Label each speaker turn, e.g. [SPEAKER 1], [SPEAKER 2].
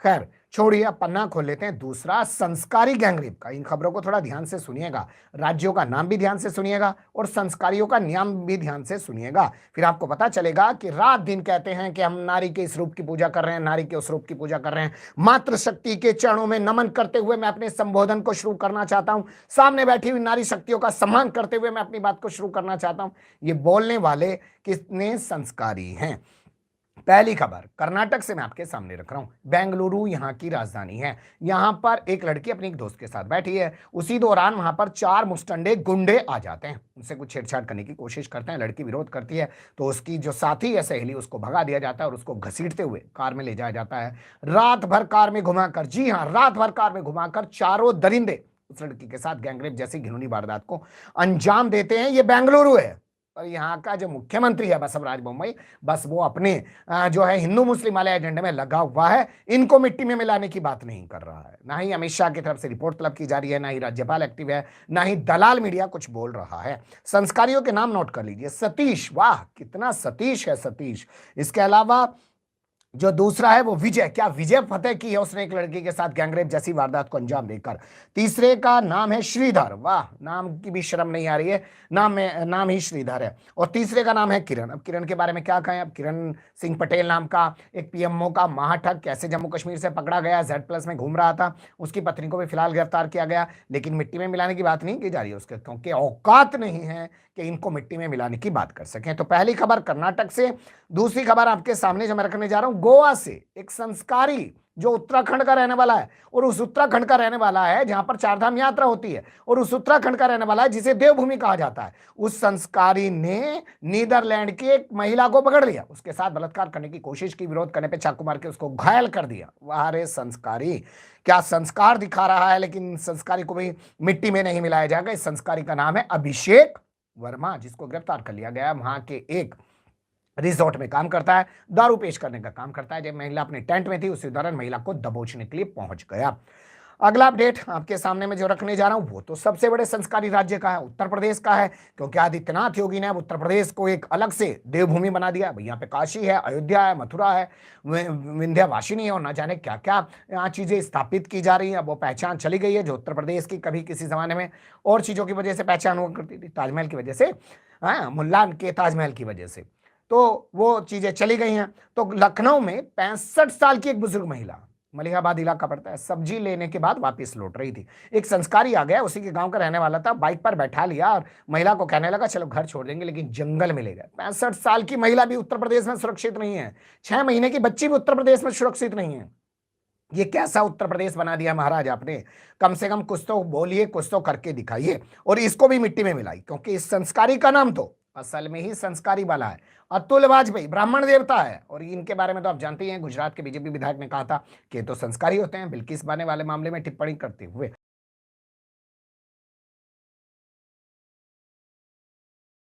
[SPEAKER 1] खैर छोड़िए, अब पन्ना खोल लेते हैं दूसरा, संस्कारी गैंगरेप का। इन खबरों को थोड़ा ध्यान से सुनिएगा, राज्यों का नाम भी ध्यान से सुनिएगा और संस्कारियों का नियम भी ध्यान से सुनिएगा। फिर आपको पता चलेगा कि रात दिन कहते हैं कि हम नारी के इस रूप की पूजा कर रहे हैं, नारी के उस रूप की पूजा कर रहे हैं। मातृशक्ति के चरणों में नमन करते हुए मैं अपने संबोधन को शुरू करना चाहता हूं। सामने बैठी हुई नारी शक्तियों का सम्मान करते हुए मैं अपनी बात को शुरू करना चाहता हूं। ये बोलने वाले कितने संस्कारी हैं। पहली खबर कर्नाटक से मैं आपके सामने रख रहा हूं। बेंगलुरु यहां की राजधानी है। यहां पर एक लड़की अपनी एक दोस्त के साथ बैठी है। उसी दौरान वहां पर 4 मुस्टंडे गुंडे आ जाते हैं, उनसे कुछ छेड़छाड़ करने की कोशिश करते हैं। लड़की विरोध करती है तो उसकी जो साथी है, सहेली, उसको भगा दिया जाता है और उसको घसीटते हुए कार में ले जाया जाता है। रात भर कार में घुमाकर, जी हां, रात भर कार में घुमाकर चारों दरिंदे उस लड़की के साथ गैंगरेप जैसी घिनौनी वारदात को अंजाम देते हैं। ये बेंगलुरु है और यहाँ का जो मुख्यमंत्री है बसवराज बोम्मई, बस वो अपने जो है हिंदू मुस्लिम वाले एजेंडे में लगा हुआ है। इनको मिट्टी में मिलाने की बात नहीं कर रहा है। ना ही अमित शाह की तरफ से रिपोर्ट तलब की जा रही है, ना ही राज्यपाल एक्टिव है, ना ही दलाल मीडिया कुछ बोल रहा है। संस्कारियों के नाम नोट कर लीजिए। सतीश, वाह कितना सतीश है सतीश। इसके अलावा जो दूसरा है वो विजय, क्या विजय फतेह की है उसने एक लड़की के साथ गैंगरेप जैसी वारदात को अंजाम देकर। तीसरे का नाम है श्रीधर, वाह नाम की भी शर्म नहीं आ रही है, नाम ही श्रीधर है। और तीसरे का नाम है किरण। अब किरण के बारे में क्या कहें। अब किरण सिंह पटेल नाम का एक पीएमओ का महाठग कैसे जम्मू कश्मीर से पकड़ा गया, Z+ में घूम रहा था। उसकी पत्नी को भी फिलहाल गिरफ्तार किया गया, लेकिन मिट्टी में मिलाने की बात नहीं की जा रही है उसके, क्योंकि औकात नहीं है कि इनको मिट्टी में मिलाने की बात कर सकें। तो पहली खबर कर्नाटक से। दूसरी खबर आपके सामने जो मैं रखने जा रहा हूं, गोवा से एक संस्कारी जो उत्तराखंड का रहने वाला है, और उस उत्तराखंड का रहने वाला है जहां पर चारधाम यात्रा होती है, और उस उत्तराखंड का रहने वाला है जिसे देवभूमि कहा जाता है। उस संस्कारी ने नीदरलैंड की एक महिला को पकड़ लिया, उसके साथ बलात्कार करने की कोशिश की, विरोध करने पे चाकू मार के उसको घायल कर दिया। वाह रे संस्कारी, क्या संस्कार दिखा रहा है। लेकिन संस्कारी को भी मिट्टी में नहीं मिलाया जाएगा। इस संस्कारी का नाम है अभिषेक वर्मा, जिसको गिरफ्तार कर लिया गया। वहां के एक रिजॉर्ट में काम करता है, दारू पेश करने का काम करता है। जब महिला अपने टेंट में थी उसी दौरान महिला को दबोचने के लिए पहुंच गया। अगला अपडेट आपके सामने में जो रखने जा रहा हूं वो तो सबसे बड़े संस्कारी राज्य का है, उत्तर प्रदेश का है। क्योंकि आदित्यनाथ योगी ने अब उत्तर प्रदेश को एक अलग से देवभूमि बना दिया। यहाँ पे काशी है, अयोध्या है, मथुरा है, विंध्यवासिनी है और न जाने क्या क्या यहाँ चीजें स्थापित की जा रही हैं। अब वो पहचान चली गई है जो उत्तर प्रदेश की कभी किसी जमाने में और चीजों की वजह से पहचान हुआ करती थी, ताजमहल की वजह से, हाँ मुल्ला के ताजमहल की वजह से, तो वो चीजें चली गई हैं। तो लखनऊ में 65 साल की एक बुजुर्ग महिला, मलिहाबाद इलाका पड़ता है, सब्जी लेने के बाद वापस लौट रही थी। एक संस्कारी आ गया, उसी के गांव का रहने वाला था, बाइक पर बैठा लिया और महिला को कहने लगा चलो घर छोड़ देंगे लेकिन जंगल में ले गए। 65 साल की महिला भी उत्तर प्रदेश में सुरक्षित नहीं है, 6 महीने की बच्ची भी उत्तर प्रदेश में सुरक्षित नहीं है। ये कैसा उत्तर प्रदेश बना दिया महाराज आपने। कम से कम कुछ तो बोलिए, कुछ तो करके दिखाइए। और इसको भी मिट्टी में मिलाई, क्योंकि इस संस्कारी का नाम तो असल में ही संस्कारी वाला है। अतुल वाजपेयी ब्राह्मण देवता है, और इनके बारे में तो आप जानते ही हैं, गुजरात के बीजेपी विधायक ने कहा था कि तो संस्कारी होते हैं, बिल्किस बाने वाले मामले में टिप्पणी करते हुए।